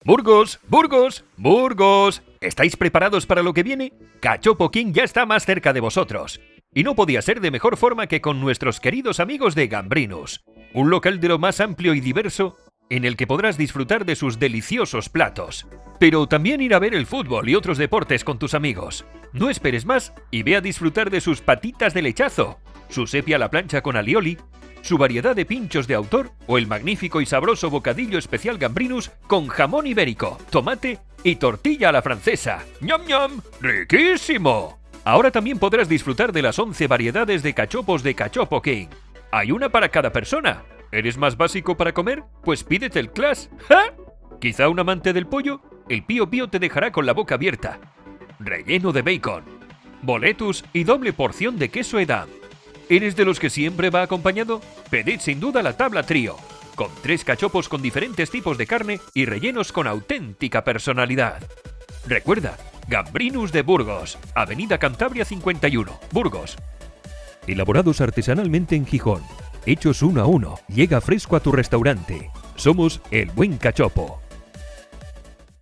Burgos, Burgos, Burgos. ¿Estáis preparados para lo que viene? Cachopo King ya está más cerca de vosotros. Y no podía ser de mejor forma que con nuestros queridos amigos de Gambrinus. Un local de lo más amplio y diverso en el que podrás disfrutar de sus deliciosos platos. Pero también ir a ver el fútbol y otros deportes con tus amigos. No esperes más y ve a disfrutar de sus patitas de lechazo, su sepia a la plancha con alioli, su variedad de pinchos de autor o el magnífico y sabroso bocadillo especial Gambrinus con jamón ibérico, tomate y tortilla a la francesa. ¡Ñam, ñam! ¡Riquísimo! Ahora también podrás disfrutar de las 11 variedades de cachopos de Cachopo King. Hay una para cada persona. ¿Eres más básico para comer? Pues pídete el Class. ¿Ja? ¿Quizá un amante del pollo? El Pío Pío te dejará con la boca abierta. Relleno de bacon, boletus y doble porción de queso Edam. ¿Eres de los que siempre va acompañado? Pedid sin duda la tabla trío, con 3 cachopos con diferentes tipos de carne y rellenos con auténtica personalidad. Recuerda, Gambrinus de Burgos, Avenida Cantabria 51, Burgos. Elaborados artesanalmente en Gijón, hechos uno a uno, llega fresco a tu restaurante. Somos El Buen Cachopo.